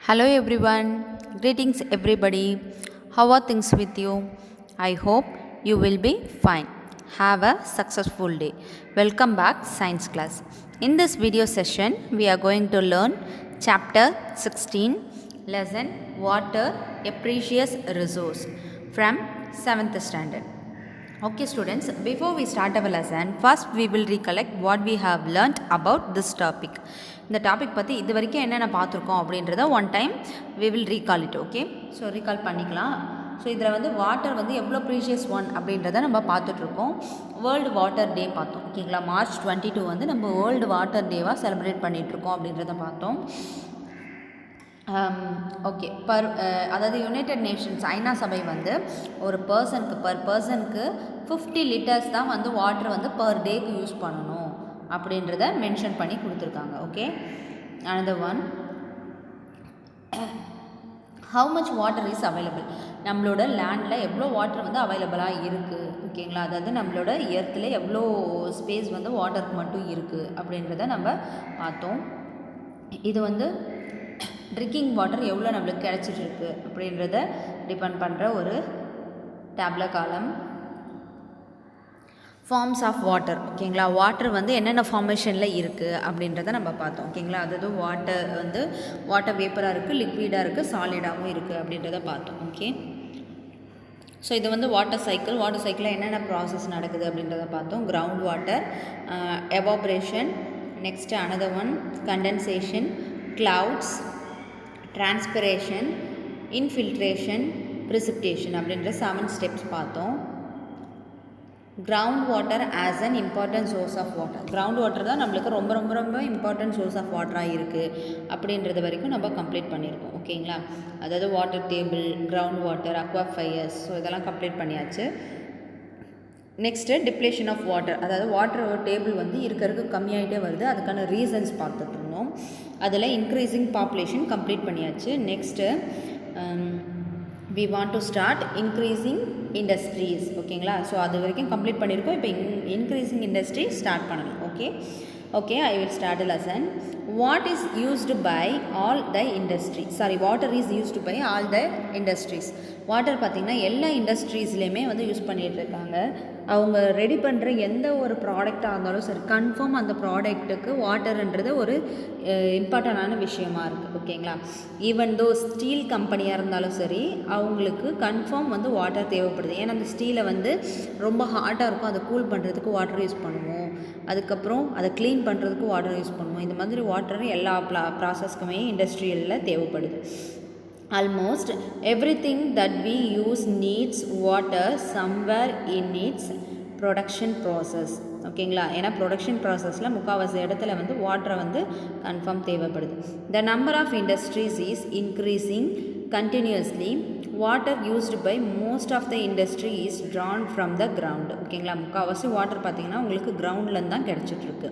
Hello everyone, greetings everybody. How are things with you? I hope you will be fine. Have a successful day. Welcome back science class. In this video session, we are going to learn chapter 16, lesson water, a precious resource from 7th standard. Okay students, before we start our lesson, first we will recollect what we have learnt about this topic. இந்த topic பற்றி இது வரைக்கும் என்னென்ன பார்த்துருக்கோம் அப்படின்றத one time we will recall it. Okay, so recall பண்ணிக்கலாம். So இதில் வந்து வாட்டர் வந்து எவ்வளோ ப்ரீஷியஸ் ஒன் அப்படின்றத நம்ம பார்த்துட்ருக்கோம். வேர்ல்டு வாட்டர் டே பார்த்தோம். ஓகேங்களா, March 22 வந்து நம்ம வேர்ல்டு வாட்டர் டேவாக செலிப்ரேட் பண்ணிகிட்ருக்கோம் அப்படின்றத பார்த்தோம். ஓகே, அதாவது யுனைடெட் நேஷன்ஸ் ஐநா சபை வந்து ஒரு பர்சனுக்கு 50 லிட்டர்ஸ் தான் வந்து வாட்டர் வந்து பர் டேக்கு யூஸ் பண்ணணும் அப்படின்றத மென்ஷன் பண்ணி கொடுத்துருக்காங்க. Okay, another one, how much water is available, நம்மளோட லேண்டில் எவ்வளோ வாட்டர் வந்து அவைலபிளாக இருக்குது. ஓகேங்களா, அதாவது நம்மளோட எர்த்தில் எவ்வளோ ஸ்பேஸ் வந்து வாட்டருக்கு மட்டும் இருக்குது அப்படின்றத நம்ம பார்த்தோம். இது வந்து ட்ரிங்கிங் வாட்டர் எவ்வளோ நம்மளுக்கு கிடச்சிட்ருக்கு அப்படின்றத டிபெண்ட் பண்ணுற ஒரு tabular column. Forms of water. ஓகேங்களா, வாட்டர் வந்து என்னென்ன ஃபார்மேஷனில் இருக்குது அப்படின்றத நம்ம பார்த்தோம். ஓகேங்களா, அதாவது வாட்டர் வந்து வாட்டர் வேப்பராக இருக்குது, லிக்விடாக இருக்குது, சாலிடாகவும் இருக்குது அப்படின்றத பார்த்தோம். ஓகே, ஸோ இது வந்து வாட்டர் சைக்கிளில் என்னென்ன ப்ராசஸ் நடக்குது அப்படின்றத பார்த்தோம். Ground water, evaporation, next another one condensation, clouds, transpiration, infiltration, precipitation அப்படின்ற 7 ஸ்டெப்ஸ் பார்த்தோம். Ground water as an important source of water. Ground water தான் நம்மளுக்கு ரொம்ப ரொம்ப ரொம்ப இம்பார்ட்டன்ட் சோர்ஸ் ஆஃப் வாட்டராக இருக்குது அப்படின்றது வரைக்கும் நம்ம கம்ப்ளீட் பண்ணியிருக்கோம். ஓகேங்களா, அதாவது water table, ground water, aquifers, so இதெல்லாம் கம்ப்ளீட் பண்ணியாச்சு. நெக்ஸ்ட்டு டிப்ளேஷன் ஆஃப் வாட்டர், அதாவது வாட்டர் டேபிள் வந்து இருக்கிறதுக்கு கம்மியாகிட்டே வருது, அதுக்கான ரீசன்ஸ் பார்த்துட்டு இருந்தோம். அதில் இன்க்ரீஸிங் பாப்புலேஷன் கம்ப்ளீட் பண்ணியாச்சு. Next we want to start increasing industries. ஓகேங்களா, ஸோ அது வரைக்கும் கம்ப்ளீட் பண்ணியிருக்கோம். இப்போ இன்க்ரீஸிங் இண்டஸ்ட்ரி ஸ்டார்ட் பண்ணணும். Okay, I will start a lesson. What is used by all the industries? Water is used by all the industries. Water பார்த்திங்கன்னா எல்லா இண்டஸ்ட்ரீஸ்லேயுமே வந்து use பண்ணிகிட்டு இருக்காங்க. அவங்க ரெடி பண்ணுற எந்த ஒரு ப்ராடக்டாக இருந்தாலும் சரி, கன்ஃபார்ம் அந்த ப்ராடக்ட்டுக்கு வாட்டர்ன்றது ஒரு இம்பார்ட்டண்டான விஷயமா இருக்குது. ஓகேங்களா, ஈவன் தோ ஸ்டீல் கம்பெனியாக இருந்தாலும் சரி, அவங்களுக்கு கன்ஃபார்ம் வந்து வாட்டர் தேவைப்படுது. ஏன்னா அந்த ஸ்டீலை வந்து ரொம்ப ஹாட்டாக இருக்கும், அதை கூல் பண்ணுறதுக்கு வாட்டர் யூஸ் பண்ணுவோம். அதுக்கப்புறம் அதை க்ளீன் பண்ணுறதுக்கு வாட்டர் யூஸ் பண்ணுவோம். இந்த மாதிரி வாட்டர் எல்லா ப்ராசஸ்க்குமே இண்டஸ்ட்ரியலில் தேவைப்படுது. Almost everything that we use needs water somewhere in its production process. ஓகேங்களா, ஏன்னா ப்ரொடக்ஷன் ப்ராசஸில் முக்கால்வாசி இடத்துல வந்து வாட்டரை வந்து கன்ஃபார்ம் தேவைப்படுது. The number of industries is increasing continuously. Water used by most of the industry is drawn from the ground. ஓகேங்களா, முக்கால்வாசி வாட்டர் பார்த்திங்கன்னா உங்களுக்கு கிரவுண்ட்லேருந்து தான் கிடச்சிட்ருக்கு.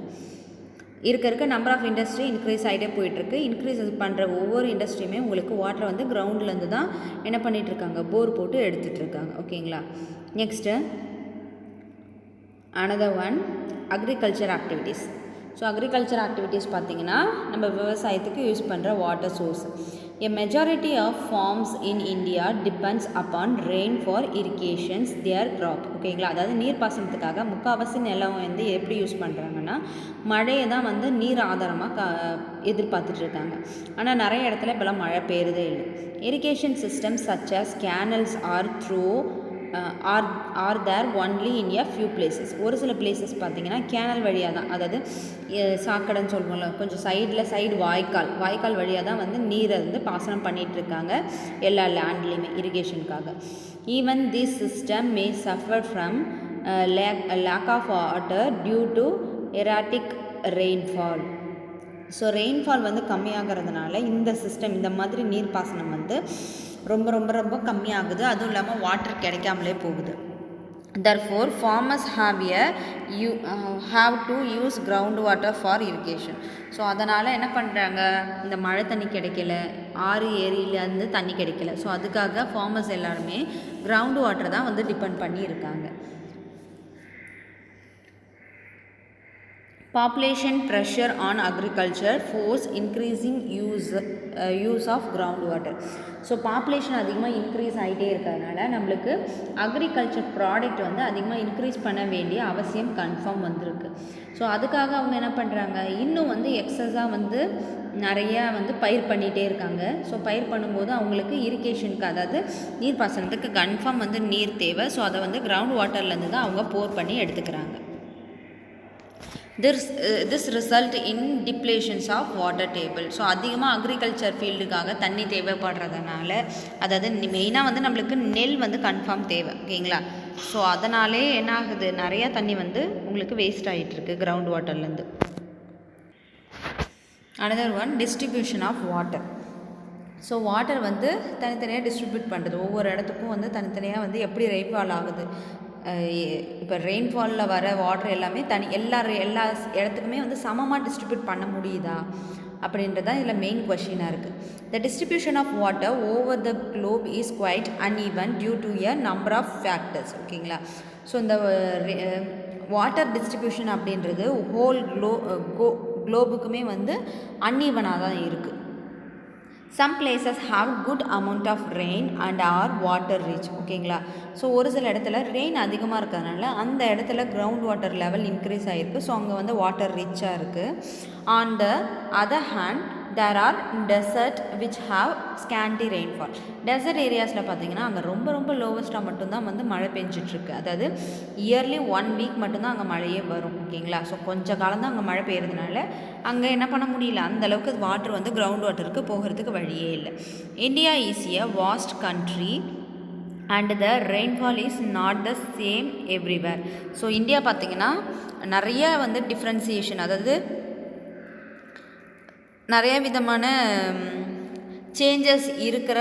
இருக்க நம்பர் ஆஃப் இண்டஸ்ட்ரி இன்க்ரீஸ் ஆகிட்டே போயிட்டுருக்கு. இன்க்ரீஸ் பண்ணுற ஒவ்வொரு இண்டஸ்ட்ரியுமே உங்களுக்கு வாட்டரை வந்து கிரவுண்ட்லேருந்து தான் என்ன பண்ணிகிட்ருக்காங்க, போர் போட்டு எடுத்துகிட்ருக்காங்க. ஓகேங்களா, next another one, agriculture activities. So agriculture activities பார்த்திங்கன்னா நம்ம விவசாயத்துக்கு யூஸ் பண்ணுற water source. A majority of farms in India depends upon rain for irrigations their crop. ஓகேங்களா, அதாவது நீர்ப்பாசனத்துக்காக முக்கால்வாசி நிலம் வந்து எப்படி யூஸ் பண்ணுறாங்கன்னா மழையை தான் வந்து நீர் ஆதாரமாக எதிர்பார்த்துட்ருக்காங்க. ஆனால் நிறைய இடத்துல இப்போலாம் மழை பெய்யுறதே இல்லை. Irrigation system such as canals are there only in a few places. ஒரு சில பிளேசஸ் பார்த்திங்கன்னா கேனல் வழியாக தான், அதாவது சாக்கடைன்னு சொல்லுவோம்ல, கொஞ்சம் சைடு வாய்க்கால் வழியாக தான் வந்து நீரை வந்து பாசனம் பண்ணிகிட்ருக்காங்க எல்லா லேண்ட்லேயுமே இரிகேஷனுக்காக. Even this system may suffer from lack of water due to erratic rainfall. So rainfall வந்து கம்மியாகிறதுனால இந்த சிஸ்டம், இந்த மாதிரி நீர்ப்பாசனம் வந்து ரொம்ப ரொம்ப ரொம்ப கம்மியாகுது. அதுவும் இல்லாமல் வாட்டர் கிடைக்காமலே போகுது. Therefore farmers have to use ground water for irrigation. So அதனால் என்ன பண்ணுறாங்க, இந்த மழை தண்ணி கிடைக்கல, ஆறு ஏரியிலேருந்து தண்ணி கிடைக்கல, ஸோ அதுக்காக ஃபார்மர்ஸ் எல்லாருமே கிரவுண்ட் வாட்டர் தான் வந்து டிபெண்ட் பண்ணி இருக்காங்க. Population pressure on agriculture force increasing use of groundwater. So population அதிகமாக இன்க்ரீஸ் ஆகிட்டே இருக்கிறதுனால நம்மளுக்கு அக்ரிகல்ச்சர் ப்ராடக்ட் வந்து அதிகமாக இன்க்ரீஸ் பண்ண வேண்டிய அவசியம் கன்ஃபார்ம் வந்திருக்கு. ஸோ அதுக்காக அவங்க என்ன பண்ணுறாங்க, இன்னும் வந்து எக்ஸஸாக வந்து நிறையா வந்து பயிர் பண்ணிகிட்டே இருக்காங்க. ஸோ பயிர் பண்ணும்போது அவங்களுக்கு இரிகேஷனுக்கு, அதாவது நீர் பாசனத்துக்கு கன்ஃபார்ம் வந்து நீர் தேவை. ஸோ அதை வந்து கிரவுண்ட் வாட்டர்லேருந்து தான் அவங்க போர் பண்ணி எடுத்துக்கிறாங்க. This result in depletions of water table. So அதிகமாக அக்ரிகல்ச்சர் ஃபீல்டுக்காக தண்ணி தேவைப்படுறதுனால, அதாவது மெயினாக வந்து நம்மளுக்கு நெல் வந்து கன்ஃபார்ம் தேவை, ஓகேங்களா. ஸோ அதனாலே என்ன ஆகுது, நிறையா தண்ணி வந்து உங்களுக்கு வேஸ்ட் ஆகிட்டுருக்கு கிரவுண்ட் வாட்டர்லேருந்து. another one, distribution of water. So water வந்து தனித்தனியாக டிஸ்ட்ரிபியூட் பண்ணுறது, ஒவ்வொரு இடத்துக்கும் வந்து தனித்தனியாக வந்து எப்படி ரெயின்ஃபால் ஆகுது. இப்போ ரெயின்ஃபாலில் வர வாட்டர் எல்லாமே எல்லா இடத்துக்குமே வந்து சமமாக டிஸ்ட்ரிபியூட் பண்ண முடியுதா அப்படின்றது தான் இதில் மெயின் கொஷினாக இருக்குது. The distribution of water over the globe is quite uneven due to a number of factors, ஓகேங்களா. ஸோ இந்த வாட்டர் டிஸ்ட்ரிபியூஷன் அப்படின்றது ஹோல் குளோபுக்குமே வந்து அன்ஈவனாக தான் இருக்குது. Some places have good amount of rain and are water rich, ஓகேங்களா. So ஒரு சில இடத்துல ரெயின் அதிகமாக இருக்கிறதுனால அந்த இடத்துல கிரவுண்ட் வாட்டர் லெவல் இன்க்ரீஸ் ஆகிருக்கு. ஸோ அங்கே வந்து வாட்டர் ரிச்சாக இருக்குது. On the other hand there are desert which have scanty rainfall. Desert ஏரியாஸில் பார்த்தீங்கன்னா அங்கே ரொம்ப ரொம்ப லோவஸ்ட்டாக மட்டும்தான் வந்து மழை பெஞ்சிட்ருக்கு. அதாவது இயர்லி 1 வீக் மட்டும்தான் அங்கே மழையே வரும், ஓகேங்களா. ஸோ கொஞ்சம் காலம் தான் அங்கே மழை பெய்யறதுனால அங்கே என்ன பண்ண முடியல, அந்தளவுக்கு வாட்டர் வந்து கிரவுண்ட் வாட்டருக்கு போகிறதுக்கு வழியே இல்லை. India is a vast country and the rainfall is not the same everywhere. So India பார்த்திங்கன்னா நிறைய வந்து டிஃப்ரென்சியேஷன், அதாவது நிறைய விதமான சேஞ்சஸ் இருக்கிற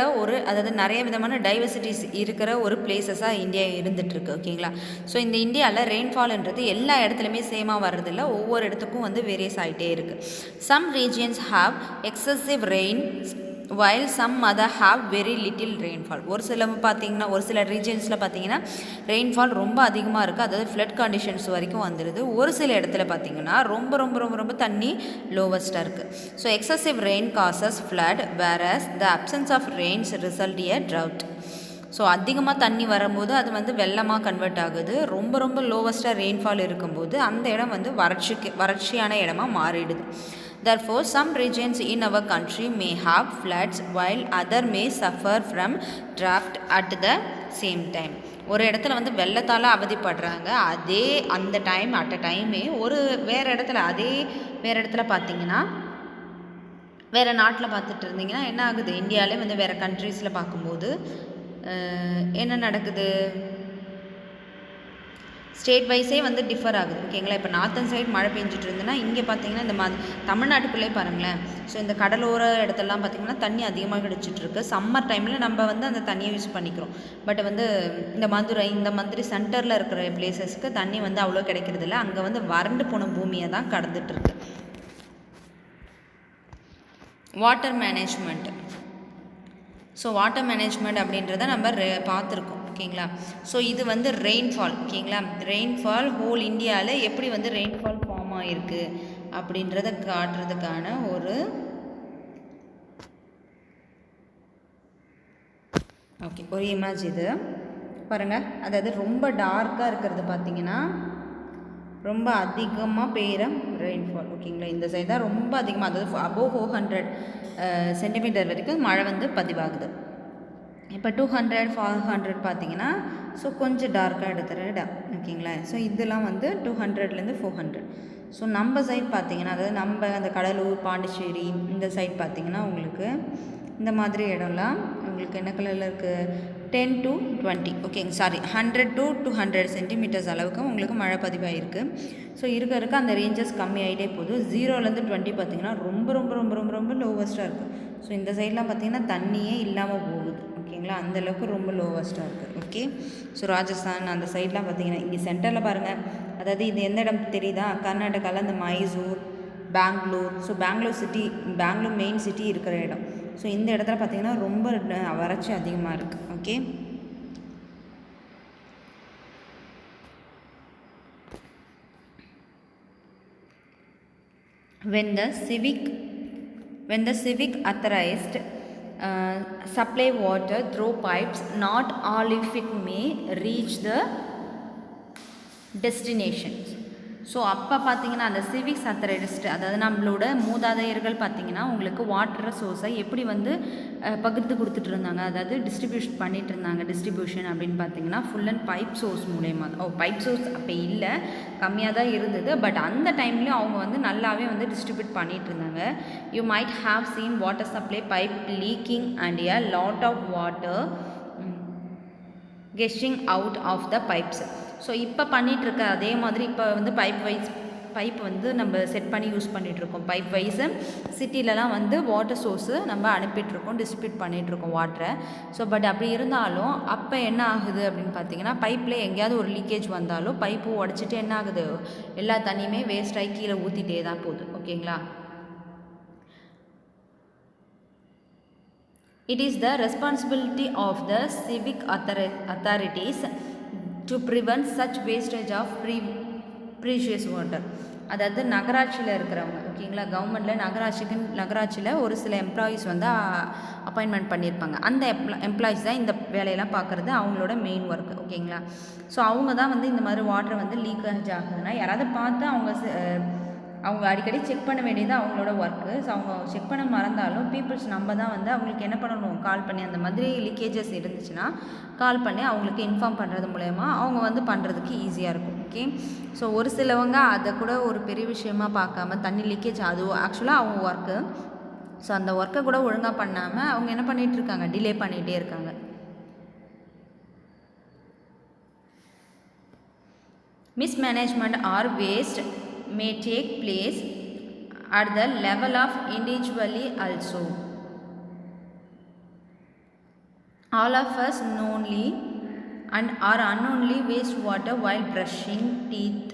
அதாவது நிறைய விதமான டைவர்சிட்டிஸ் இருக்கிற ஒரு பிளேசஸாக இந்தியா இருந்துகிட்ருக்கு, ஓகேங்களா. ஸோ இந்த இந்தியாவில் ரெயின்ஃபால்ன்றது எல்லா இடத்துலையுமே சேமாக வர்றதில்ல, ஒவ்வொரு இடத்துக்கும் வந்து வேரியஸ் ஆகிட்டே இருக்குது. Some regions have excessive rain while some other have very little rainfall. ஒரு சில ரீஜன்ஸில் பார்த்தீங்கன்னா ரெயின்ஃபால் ரொம்ப அதிகமாக இருக்குது, அதாவது ஃப்ளட் கண்டிஷன்ஸ் வரைக்கும் வந்துடுது. ஒரு சில இடத்துல பார்த்தீங்கன்னா ரொம்ப ரொம்ப ரொம்ப ரொம்ப தண்ணி லோவஸ்ட்டாக இருக்குது. So excessive rain causes flood whereas the absence of rains result a drought. So அதிகமாக தண்ணி வரும்போது அது வந்து வெள்ளமாக கன்வெர்ட் ஆகுது. ரொம்ப ரொம்ப லோவஸ்ட்டாக ரெயின்ஃபால் இருக்கும்போது அந்த இடம் வந்து வறட்சியான இடமா மாறிடுது. Therefore, some regions in our country may have floods while other may suffer from drought at the same time. ஒரு இடத்துல வந்து வெள்ளத்தால் அவதிப்படுறாங்க, அந்த டைமே வேறு இடத்துல பார்த்தீங்கன்னா வேறு நாட்டில் பார்த்துட்டு இருந்தீங்கன்னா என்ன ஆகுது, இந்தியாவிலே வந்து வேறு கண்ட்ரீஸில் பார்க்கும்போது என்ன நடக்குது, ஸ்டேட் வைஸே வந்து டிஃபர் ஆகுது, ஓகேங்களா. இப்போ நார்த்தன் சைடு மழை பெஞ்சிட்டு இருந்ததுன்னா இங்கே பார்த்தீங்கன்னா இந்த தமிழ்நாட்டுக்குள்ளே பாருங்களேன். ஸோ இந்த கடலோர இடத்துலலாம் பார்த்திங்கன்னா தண்ணி அதிகமாக கிடச்சிட்ருக்கு. சம்மர் டைமில் நம்ம வந்து அந்த தண்ணியை யூஸ் பண்ணிக்கிறோம். பட் வந்து இந்த மாதிரி சென்டரில் இருக்கிற பிளேசஸ்க்கு தண்ணி வந்து அவ்வளோ கிடைக்கிறதில்ல. அங்கே வந்து வறண்டு போன பூமியை தான் கடந்துட்டுருக்கு. Water management. So water management அப்படின்றத நம்ம பார்த்துருக்கோம், ஓகேங்களா. ஸோ இது வந்து ரெயின்ஃபால், ஓகேங்களா. ரெயின்ஃபால் ஹோல் இந்தியாவில் எப்படி வந்து ரெயின்ஃபால் ஃபார்ம் ஆகிருக்கு அப்படின்றத காட்டுறதுக்கான ஒரு இமேஜ் இது பாருங்கள். அதாவது ரொம்ப டார்க்காக இருக்கிறது பார்த்திங்கன்னா ரொம்ப அதிகமாக பெய்கிற ரெயின்ஃபால், ஓகேங்களா. இந்த சைடு தான் ரொம்ப அதிகமாக, அதாவது அபோவ் 400 சென்டிமீட்டர் வரைக்கும் மழை வந்து பதிவாகுது. இப்போ 200 400 பார்த்தீங்கன்னா ஸோ கொஞ்சம் டார்க்காக எடுத்துகிற இடம், ஓகேங்களா. ஸோ இதெல்லாம் வந்து 200லேருந்து 400. ஸோ நம்ம சைட் பார்த்திங்கன்னா, அதாவது நம்ம அந்த கடலூர் பாண்டிச்சேரி இந்த சைட் பார்த்திங்கன்னா உங்களுக்கு இந்த மாதிரி இடம்லாம் உங்களுக்கு என்ன கலரில் இருக்குது, 10 to 20, ஓகேங்க, 100 to 200 சென்டிமீட்டர்ஸ் அளவுக்கு உங்களுக்கு மழை பதிவாயிருக்கு. ஸோ இருக்க அந்த ரேஞ்சஸ் கம்மி ஆகிட்டே போகுது. 0லேருந்து 20 பார்த்திங்கன்னா ரொம்ப ரொம்ப ரொம்ப ரொம்ப ரொம்ப லோவஸ்ட்டாக இருக்குது. ஸோ இந்த சைட்லாம் பார்த்திங்கன்னா தண்ணியே இல்லாமல் போகுது, ஓகேங்களா. அந்தளவுக்கு ரொம்ப லோவஸ்ட்டாக இருக்குது, ஓகே. ஸோ ராஜஸ்தான் அந்த சைட்லாம் பார்த்திங்கன்னா இங்கே சென்டரில் பாருங்கள், அதாவது இது எந்த இடம் தெரியுதா, கர்நாடகாவில் இந்த Mysore, Bangalore. So Bangalore main city இருக்கிற இடம். ஸோ இந்த இடத்துல பார்த்திங்கன்னா ரொம்ப வறட்சி அதிகமாக இருக்குது, okay. when the civic authorized supply water through pipes, not all if it may reach the destinations. So அப்போ பார்த்தீங்கன்னா அந்த சிவிக்ஸ் அத்தரைஸ்ட், அதாவது நம்மளோட மூதாதையர்கள் பார்த்தீங்கன்னா உங்களுக்கு வாட்டர் சோர்ஸை எப்படி வந்து பகிர்ந்து கொடுத்துட்டு இருந்தாங்க, அதாவது டிஸ்ட்ரிபியூஷன் பண்ணிகிட்டு இருந்தாங்க. டிஸ்ட்ரிபியூஷன் அப்படின்னு பார்த்தீங்கன்னா ஃபுல் அண்ட் பைப் சோர்ஸ் மூலயமா தான். பைப் சோர்ஸ் அப்போ இல்லை, கம்மியாக தான் இருந்தது. பட் அந்த டைம்லேயும் அவங்க வந்து நல்லாவே வந்து டிஸ்ட்ரிபியூட் பண்ணிகிட்டு இருந்தாங்க. You might have seen water supply pipe leaking and a lot of water gushing out of the pipes. So இப்போ பண்ணிகிட்ருக்க அதே மாதிரி இப்போ வந்து பைப் வந்து நம்ம செட் பண்ணி யூஸ் பண்ணிகிட்ருக்கோம். பைப் வைஸு சிட்டிலலாம் வந்து வாட்டர் சோர்ஸு நம்ம அனுப்பிட்டுருக்கோம், டிஸ்ட்ரிபியூட் பண்ணிகிட்ருக்கோம் வாட்டரை. ஸோ பட் அப்படி இருந்தாலும் அப்போ என்ன ஆகுது அப்படின்னு பார்த்தீங்கன்னா, பைப்பில் எங்கேயாவது ஒரு லீக்கேஜ் வந்தாலும் பைப்பு உடச்சிட்டு என்ன ஆகுது, எல்லா தண்ணியுமே வேஸ்ட் ஆகி கீழே ஊற்றிட்டே தான் போகுது. ஓகேங்களா? It is the responsibility of the civic authorities to prevent such wastage of precious water. அதாவது நகராட்சியில் இருக்கிறவங்க, ஓகேங்களா, கவர்மெண்ட்டில் நகராட்சியில் ஒரு சில எம்ப்ளாயீஸ் வந்து அப்பாயின்மெண்ட் பண்ணியிருப்பாங்க. அந்த எம்ப்ளாயீஸ் தான் இந்த வேலையெல்லாம் பார்க்குறது அவங்களோட மெயின் ஒர்க்கு. ஓகேங்களா? ஸோ அவங்க தான் வந்து இந்த மாதிரி வாட்டர் வந்து லீக்கேஜ் ஆகுதுன்னா யாராவது பார்த்து அவங்க அடிக்கடி செக் பண்ண வேண்டியது அவங்களோட ஒர்க்கு. ஸோ அவங்க செக் பண்ண மறந்தாலும் பீப்புள்ஸ் நம்ம தான் வந்து அவங்களுக்கு என்ன பண்ணணும், கால் பண்ணி அந்த மாதிரி லீக்கேஜஸ் இருந்துச்சுன்னா கால் பண்ணி அவங்களுக்கு இன்ஃபார்ம் பண்ணுறது மூலயமா அவங்க வந்து பண்ணுறதுக்கு ஈஸியாக இருக்கும். ஓகே. ஸோ ஒரு சிலவங்க அதை கூட ஒரு பெரிய விஷயமாக பார்க்காம தண்ணி லீக்கேஜ் அது ஆக்சுவலாக அவங்க ஒர்க்கு. ஸோ அந்த ஒர்க்கை கூட ஒழுங்காக பண்ணாமல் அவங்க என்ன பண்ணிகிட்டு இருக்காங்க, டிலே பண்ணிகிட்டே இருக்காங்க. Mismanagement or waste may take place at the level of individually also. All of us knowingly and or unknowingly waste water while brushing teeth,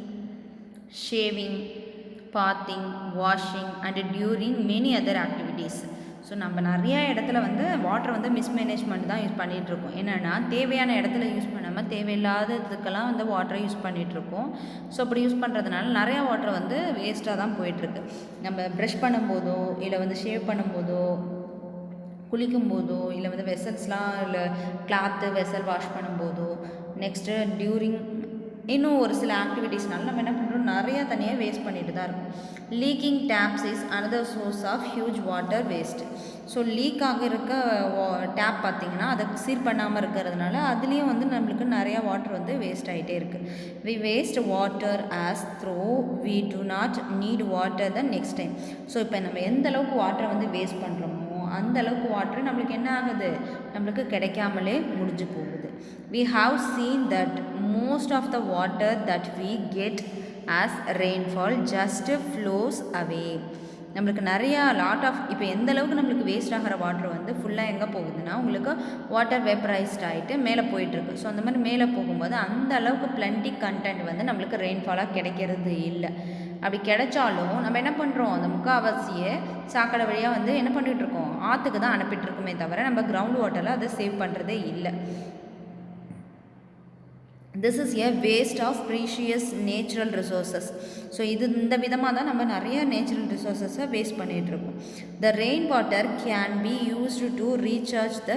shaving, bathing, washing and during many other activities. So நம்ம நிறையா இடத்துல வந்து water வந்து mismanagement தான் use பண்ணிகிட்ருக்கோம். என்னென்னா தேவையான இடத்துல யூஸ் பண்ணாமல் தேவையில்லாததுக்கெல்லாம் வந்து வாட்டரை யூஸ் பண்ணிகிட்ருக்கோம். ஸோ அப்படி யூஸ் பண்ணுறதுனால நிறையா வாட்டர் வந்து வேஸ்ட்டாக தான் போயிட்டுருக்கு. நம்ம ப்ரஷ் பண்ணும்போதோ இல்லை வந்து ஷேவ் பண்ணும்போதோ குளிக்கும்போதோ இல்லை வந்து வெசல்ஸ்லாம் இல்லை கிளாத்து வெசல் வாஷ் பண்ணும்போதோ நெக்ஸ்ட்டு டியூரிங் இன்னும் ஒரு சில ஆக்டிவிட்டீஸ்னால நம்ம என்ன பண்ணுறோம், நிறையா தண்ணியை வேஸ்ட் பண்ணிட்டு தான் இருக்கும். Leaking taps is another source of huge water waste. So leak ஆக இருக்க டேப் பார்த்திங்கன்னா அதை சீர் பண்ணாமல் இருக்கிறதுனால அதுலேயும் வந்து நம்மளுக்கு நிறையா வாட்டர் வந்து வேஸ்ட் ஆகிட்டே இருக்குது. We waste water as though we do not need water the next time. So இப்போ நம்ம எந்த அளவுக்கு வாட்டரை வந்து வேஸ்ட் பண்ணுறோமோ அந்த அளவுக்கு வாட்டர் நம்மளுக்கு என்ன ஆகுது, நம்மளுக்கு கிடைக்காமலே முடிஞ்சு போகுது. We have seen that most of the water that we get as rainfall just flows away. நம்மளுக்கு நிறையா லாட் ஆஃப் இப்போ எந்த அளவுக்கு நம்மளுக்கு வேஸ்ட் ஆகிற வாட்டர் வந்து ஃபுல்லாக எங்கே போகுதுன்னா உங்களுக்கு வாட்டர் வேப்பரைஸ்ட் ஆகிட்டு மேலே போயிட்டுருக்கு. ஸோ அந்த மாதிரி மேலே போகும்போது அந்த அளவுக்கு பிளண்டி கண்டென்ட் வந்து நம்மளுக்கு ரெயின்ஃபாலாக கிடைக்கிறது இல்லை. அப்படி கிடைச்சாலும் நம்ம என்ன பண்ணுறோம், அந்த முக்கால்வாசியை சாக்கடை வழியாக வந்து என்ன பண்ணிகிட்ருக்கோம், ஆற்றுக்கு தான் அனுப்பிட்டுருக்குமே தவிர நம்ம கிரவுண்ட் வாட்டரில் அதை சேவ் பண்ணுறதே இல்லை. This is a waste of precious natural resources. So இந்த விதமாக தான் நம்ம நிறைய நேச்சுரல் ரிசோர்ஸஸை வேஸ்ட் பண்ணிகிட்ருக்கோம். The rain water can be used to recharge the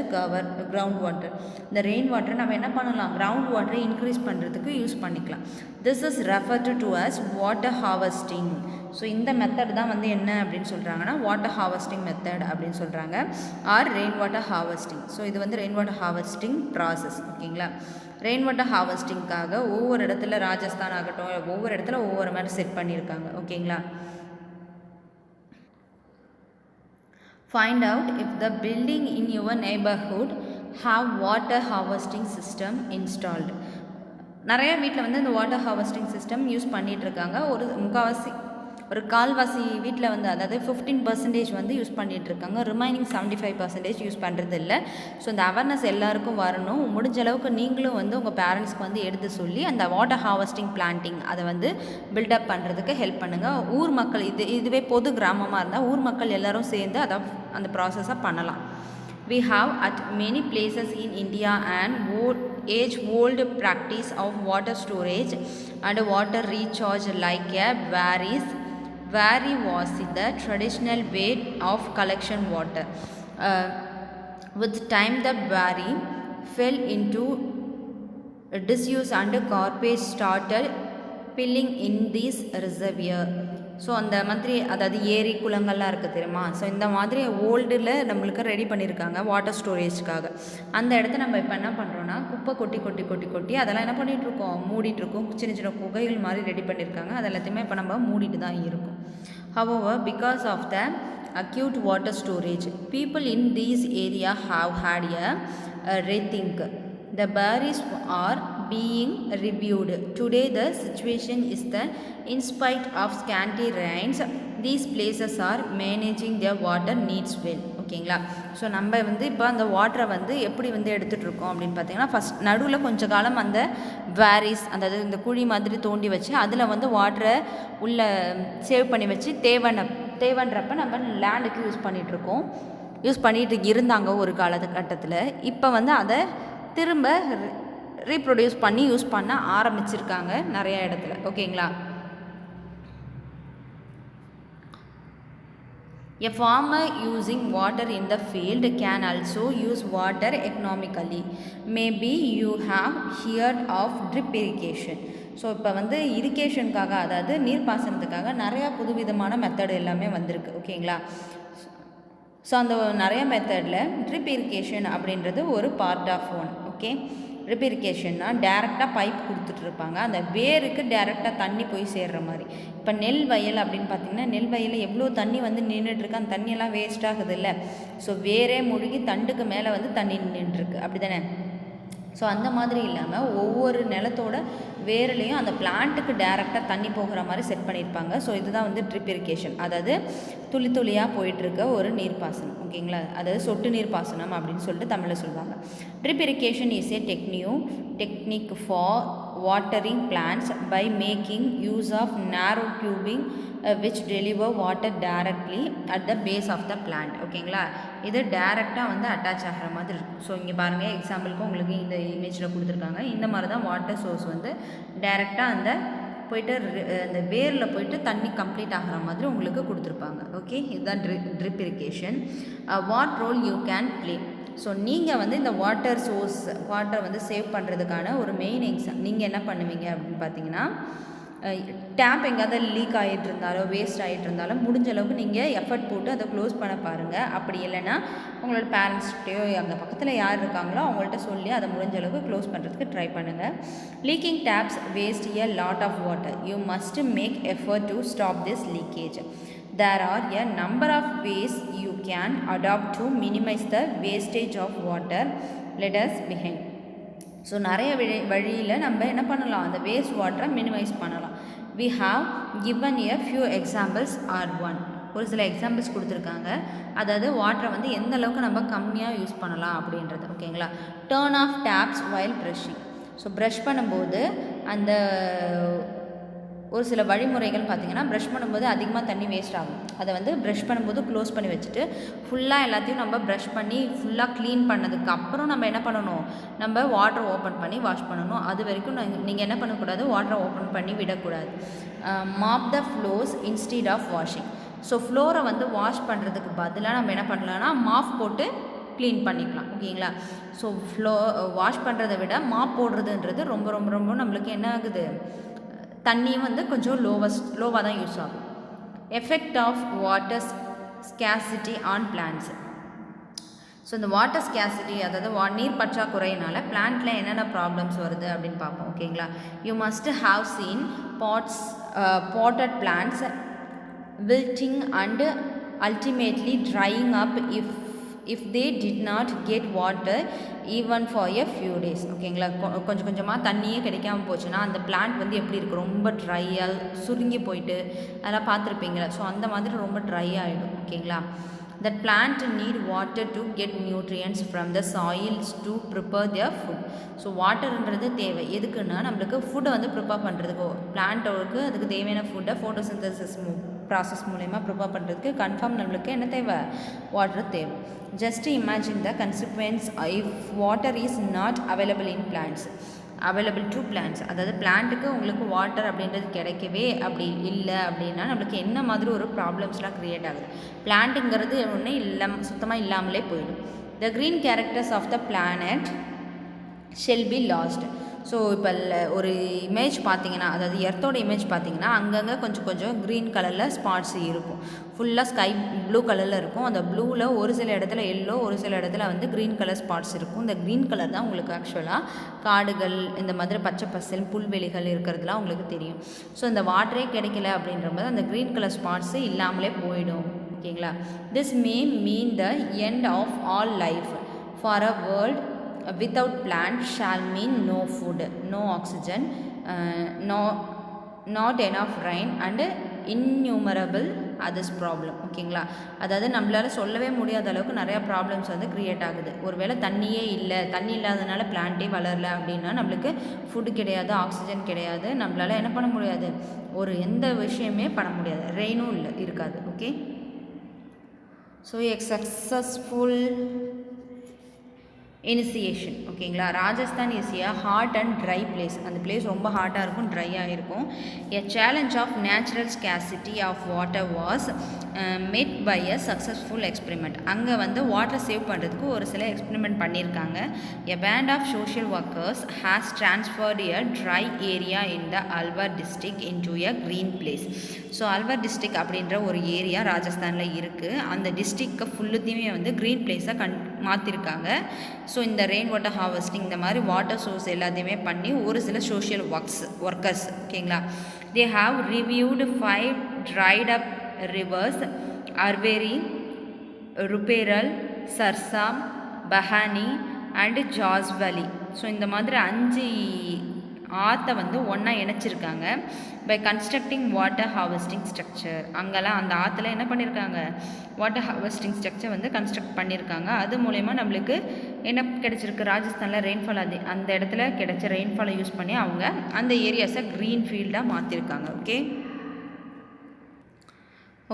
ground water. இந்த ரெயின் வாட்டரை நம்ம என்ன பண்ணலாம், கிரவுண்ட் வாட்டரை இன்க்ரீஸ் பண்ணுறதுக்கு யூஸ் பண்ணிக்கலாம். This is referred to as water harvesting. So இந்த மெத்தட் தான் வந்து என்ன அப்படின்னு சொல்கிறாங்கன்னா வாட்டர் ஹார்வெஸ்டிங் மெத்தட் அப்படின்னு சொல்கிறாங்க, or rain water harvesting. So இது வந்து ரெயின் வாட்டர் ஹார்வெஸ்டிங் ப்ராசஸ். ஓகேங்களா? ரெயின் வாட்டர் ஹார்வெஸ்டிங்காக ஒவ்வொரு இடத்துல ராஜஸ்தான் ஆகட்டும் ஒவ்வொரு இடத்துல ஒவ்வொரு மாதிரி செட் பண்ணியிருக்காங்க. ஓகேங்களா? Find out if the building in your neighbourhood have water harvesting system installed. நிறைய வீட்டில் வந்து இந்த வாட்டர் ஹார்வெஸ்டிங் சிஸ்டம் யூஸ் பண்ணிகிட்ருக்காங்க. ஒரு கால்வாசி வீட்டில் வந்து அதாவது 15% வந்து யூஸ் பண்ணிகிட்ருக்காங்க. ரிமைனிங் 75% யூஸ் பண்ணுறது இல்லை. ஸோ இந்த அவேர்னஸ் எல்லாருக்கும் வரணும். முடிஞ்ச அளவுக்கு நீங்களும் வந்து உங்கள் பேரண்ட்ஸ்க்கு வந்து எடுத்து சொல்லி அந்த வாட்டர் ஹார்வெஸ்டிங் பிளான்டிங் அதை வந்து பில்டப் பண்ணுறதுக்கு ஹெல்ப் பண்ணுங்கள். ஊர் மக்கள் இதுவே பொது கிராமமாக இருந்தால் ஊர் மக்கள் எல்லோரும் சேர்ந்து அதை அந்த ப்ராசஸை பண்ணலாம். We have at many places in India an age-old practice of water storage and water recharge like a varies Wari was the traditional way of collection water. With time, the wari fell into disuse and garbage started filling in these reservoir. So அந்த மாதிரி அதாவது ஏரி குளங்கள்லாம் இருக்குது தெரியுமா. So இந்த மாதிரி ஓல்டில் நம்மளுக்கு ready பண்ணியிருக்காங்க வாட்டர் ஸ்டோரேஜ்க்காக. அந்த இடத்த நம்ம இப்போ என்ன பண்ணுறோன்னா குப்பை கொட்டி கொட்டி கொட்டி கொட்டி அதெல்லாம் என்ன பண்ணிகிட்ருக்கோம், மூடிட்டுருக்கோம். சின்ன சின்ன குகைகள் மாதிரி ரெடி பண்ணியிருக்காங்க. அது எல்லாத்தையுமே இப்போ நம்ம மூடிட்டு தான் இருக்கும். However, because of the acute water storage, people in these areas have had a rethink. The barriers are being reviewed. Today the situation is that in spite of scanty rains, these places are managing their water needs well. ஓகேங்களா. So நம்ம இப்போ அந்த வாட்டரை எப்படி எடுத்துகிட்டு இருக்கோம் அப்படின்னு பார்த்தீங்கன்னா, ஃபஸ்ட் நடுவில் கொஞ்சம் காலம் அந்த வேரிஸ் அதாவது இந்த குழி மாதிரி தோண்டி வச்சு அதில் வாட்டரை உள்ளே சேவ் பண்ணி வச்சு தேவைன்றப்ப நம்ம லேண்டுக்கு யூஸ் பண்ணிகிட்டு இருந்தாங்க ஒரு காலகட்டத்தில். இப்போ அதை திரும்ப ரீப்ரொடியூஸ் பண்ணி யூஸ் பண்ண ஆரம்பிச்சிருக்காங்க நிறைய இடத்துல. ஓகேங்களா. A farmer using water in the field can also use water economically. Maybe you have heard of drip irrigation. So இப்போ இரிகேஷனுக்காக அதாவது நீர்ப்பாசனத்துக்காக நிறையா புதுவிதமான மெத்தட் எல்லாமே வந்திருக்கு. ஓகேங்களா. ஸோ அந்த நிறைய மெத்தடில் ட்ரிப் இரிகேஷன் அப்படின்றது ஒரு part of one. Okay. Drip இரிகேஷன்னா டேரெக்டாக பைப் கொடுத்துட்ருப்பாங்க, அந்த வேருக்கு டேரெக்டாக தண்ணி போய் சேர்கிற மாதிரி. இப்போ நெல் வயல் அப்படின்னு பார்த்திங்கன்னா, நெல் வயலில் எவ்வளோ தண்ணி நின்றுட்டுருக்கு, அந்த தண்ணியெல்லாம் வேஸ்ட் ஆகுது இல்லை. ஸோ வேரே மூழ்கி தண்டுக்கு மேலே தண்ணி நின்றுருக்கு, அப்படி தானே. ஸோ அந்த மாதிரி இல்லாமல் ஒவ்வொரு நிலத்தோட வேர்லேயும் அந்த பிளான்ட்டுக்கு டேரெக்டாக தண்ணி போகிற மாதிரி செட் பண்ணியிருப்பாங்க. ஸோ இதுதான் ட்ரிப் இரிகேஷன், அதாவது துளி துளியாக போயிட்டுருக்க ஒரு நீர்ப்பாசனம். ஓகேங்களா. அதாவது சொட்டு நீர்ப்பாசனம் அப்படின்னு சொல்லிட்டு தமிழில் சொல்லுவாங்க. Drip irrigation is a technique for watering plants by making use of narrow tubing which deliver water directly at the base of the plant. ஓகேங்களா. இது டைரெக்டாக அட்டாச் ஆகிற மாதிரி இருக்கும். ஸோ இங்கே பாருங்கள், எக்ஸாம்பிளுக்கு உங்களுக்கு இந்த இமேஜில் கொடுத்துருக்காங்க. இந்த மாதிரி தான் வாட்டர் சோர்ஸ் டைரெக்டாக அந்த வேரில் போயிட்டு தண்ணி கம்ப்ளீட் ஆகிற மாதிரி உங்களுக்கு கொடுத்துருப்பாங்க. ஓகே. இதுதான் drip irrigation. What role you can play. So நீங்கள் இந்த வாட்டர் சோர்ஸ் வாட்டரை சேவ் பண்ணுறதுக்கான ஒரு மெயின் நீங்கள் என்ன பண்ணுவீங்க அப்படின்னு பார்த்தீங்கன்னா, டேப் எங்கேயாவது லீக் ஆகிட்டு இருந்தாலோ வேஸ்ட் ஆகிட்டு இருந்தாலும் முடிஞ்ச அளவுக்கு நீங்கள் எஃபர்ட் போட்டு அதை க்ளோஸ் பண்ண பாருங்கள். அப்படி இல்லைன்னா உங்களோட பேரண்ட்ஸ்கிட்டையோ அங்கே பக்கத்தில் யார் இருக்காங்களோ அவங்கள்ட்ட சொல்லி அதை முடிஞ்ச அளவுக்கு க்ளோஸ் பண்ணுறதுக்கு ட்ரை பண்ணுங்கள். Leaking taps waste a lot of water. You must make effort to stop this leakage. There are a number of ways you can adopt to minimize the wastage of water. Let us begin. So நிறைய வழியில் நம்ம என்ன பண்ணலாம், அந்த waste வாட்டரை minimise பண்ணலாம். We have given a few examples are one. ஒரு சில எக்ஸாம்பிள்ஸ் கொடுத்துருக்காங்க. அதாவது வாட்டரை எந்த அளவுக்கு நம்ம கம்மியாக யூஸ் பண்ணலாம் அப்படின்றது. ஓகேங்களா. Turn off taps while brushing. So brush பண்ணும்போது அந்த ஒரு சில வழிமுறைகள் பார்த்திங்கன்னா, ப்ரஷ் பண்ணும்போது அதிகமாக தண்ணி வேஸ்ட் ஆகும். அதை ப்ரஷ் பண்ணும்போது க்ளோஸ் பண்ணி வச்சுட்டு ஃபுல்லாக எல்லாத்தையும் நம்ம ப்ரஷ் பண்ணி ஃபுல்லாக க்ளீன் பண்ணதுக்கு அப்புறம் நம்ம என்ன பண்ணணும், நம்ம வாட்டர் ஓப்பன் பண்ணி வாஷ் பண்ணணும். அது வரைக்கும் நீங்கள் என்ன பண்ணக்கூடாது, வாட்டரை ஓப்பன் பண்ணி விடக்கூடாது. Mop the floors instead of washing. So ஃப்ளோரை வாஷ் பண்ணுறதுக்கு பதிலாக நம்ம என்ன பண்ணலாம்னா மாப் போட்டு க்ளீன் பண்ணிக்கலாம். ஓகேங்களா. ஸோ வாஷ் பண்ணுறதை விட மாப் போடுறதுன்றது ரொம்ப ரொம்ப ரொம்ப நம்மளுக்கு என்ன ஆகுது, தண்ணியும் கொஞ்சம் லோவாக தான் யூஸ் ஆகும். Effect of water scarcity on plants. So இந்த வாட்டர் ஸ்கேசிட்டி அதாவது நீர் பற்றாக்குறையினால பிளான்ட்டில் என்னென்ன ப்ராப்ளம்ஸ் வருது அப்படின்னு பார்ப்போம். ஓகேங்களா. You must have seen potted plants wilting and ultimately drying up if they did not get water even for a few days. ஓகேங்களா. கொஞ்சம் கொஞ்சமாக தண்ணியே கிடைக்காமல் போச்சுன்னா அந்த பிளான்ட் எப்படி இருக்குது, ரொம்ப ட்ரையாக சுருங்கி போயிட்டு அதெல்லாம் பார்த்துருப்பீங்களா. ஸோ அந்த மாதிரி ரொம்ப ட்ரை ஆகிடும். ஓகேங்களா. That plant need water to get nutrients from the soils to prepare their food. So வாட்டர்ன்றது தேவை எதுக்குன்னா நம்மளுக்கு ஃபுட்டை ப்ரிப்பேர் பண்ணுறதுக்கோ பிளான்ட்டோருக்கு அதுக்கு தேவையான ஃபுட்டை ஃபோட்டோசிந்தசிஸ் ப்ராசஸ் மூலயமா ப்ரிப்பேர் பண்ணுறதுக்கு கன்ஃபார்ம் நம்மளுக்கு என்ன தேவை, வாட்டர் தேவை. Just imagine the consequence if water is not available in plants. Available to plants. அதாவது பிளான்ட்டுக்கு உங்களுக்கு வாட்டர் அப்படின்றது கிடைக்கவே அப்படி இல்லை அப்படின்னா நம்மளுக்கு என்ன மாதிரி ஒரு ப்ராப்ளம்ஸ்லாம் க்ரியேட் ஆகுது. பிளான்ட்டுங்கிறது ஒன்று சுத்தமாக இல்லாமலே போயிடும். The green characters of the planet shall be lost. So இப்போ ஒரு இமேஜ் பார்த்தீங்கன்னா, அதாவது எர்த்தோட இமேஜ் பார்த்தீங்கன்னா அங்கங்கே கொஞ்சம் கொஞ்சம் க்ரீன் கலரில் ஸ்பாட்ஸ் இருக்கும். ஃபுல்லாக ஸ்கை ப்ளூ கலரில் இருக்கும். அந்த ப்ளூவில் ஒரு சில இடத்துல எல்லோ, ஒரு சில இடத்துல வந்து க்ரீன் கலர் ஸ்பாட்ஸ் இருக்கும். இந்த க்ரீன் கலர் தான் உங்களுக்கு ஆக்சுவலாக காடுகள், இந்த மாதிரி பச்சை பசல் புல்வெளிகள் இருக்கிறதுலாம் உங்களுக்கு தெரியும். ஸோ இந்த வாட்டரே கிடைக்கல அப்படின்றபோது அந்த க்ரீன் கலர் ஸ்பாட்ஸு இல்லாமலே போயிடும். ஓகேங்களா? This may mean the end of all life. For a world without plant shall mean no food, no oxygen, not enough rain and innumerable others problem. ஓகேங்களா? அதாவது நம்மளால் சொல்லவே முடியாத அளவுக்கு நிறையா ப்ராப்ளம்ஸ் வந்து க்ரியேட் ஆகுது. ஒருவேளை தண்ணியே இல்லை, தண்ணி இல்லாதனால பிளான்ட்டே வளரல அப்படின்னா நம்மளுக்கு ஃபுட்டு கிடையாது, ஆக்சிஜன் கிடையாது, நம்மளால் என்ன பண்ண முடியாது, ஒரு எந்த விஷயமே பண்ண முடியாது, ரெயினும் இல்லை இருக்காது. Okay, so successful initiation. ஓகேங்களா? Rajasthan is a hot and dry place. அந்த பிளேஸ் ரொம்ப ஹாட்டாக இருக்கும், ட்ரையாக இருக்கும். A challenge of natural scarcity of water was met by a successful experiment. அங்கே வந்து வாட்டர் சேவ் பண்ணுறதுக்கு ஒரு சில எக்ஸ்பெரிமெண்ட் பண்ணியிருக்காங்க. A band of social workers has transferred a dry area in the Alwar district into a green place. So Alwar district அப்படின்ற ஒரு area ராஜஸ்தானில் இருக்குது. அந்த டிஸ்ட்ரிக்டை ஃபுல்லுத்தையுமே வந்து க்ரீன் பிளேஸாக மாற்றிருக்காங்க. ஸோ இந்த ரெயின் வாட்டர் ஹார்வெஸ்டிங், இந்த மாதிரி வாட்டர் சோர்ஸ் எல்லாத்தையுமே பண்ணி ஒரு சில சோஷியல் ஒர்க்கர்ஸ், ஓகேங்களா, they have reviewed 5 dried up rivers, Arvari, Ruparel, Sarsa, Bhagani and Jahajwali. So இந்த மாதிரி 5 ஆற்றை வந்து ஒன்றா இணைச்சிருக்காங்க. By constructing water harvesting structure. அங்கெல்லாம் அந்த ஆற்றுல என்ன பண்ணியிருக்காங்க, வாட்டர் ஹார்வெஸ்டிங் ஸ்ட்ரக்சர் வந்து கன்ஸ்ட்ரக்ட் பண்ணியிருக்காங்க. அது மூலயமா நம்மளுக்கு என்ன கிடச்சிருக்கு, ராஜஸ்தானில் ரெயின்ஃபால், அந்த இடத்துல கிடைச்ச ரெயின்ஃபாலை யூஸ் பண்ணி அவங்க அந்த ஏரியாஸை க்ரீன் ஃபீல்டாக மாற்றிருக்காங்க. Okay,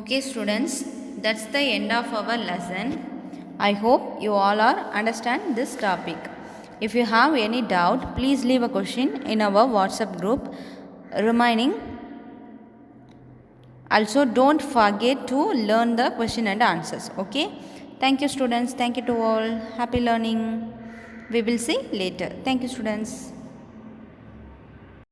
okay students, that's the end of our lesson. I hope you all are understand this topic. If you have any doubt, please leave a question in our WhatsApp group remaining. Also don't forget to learn the question and answers. Okay, thank you students, thank you to all, happy learning. We will see later. Thank you students.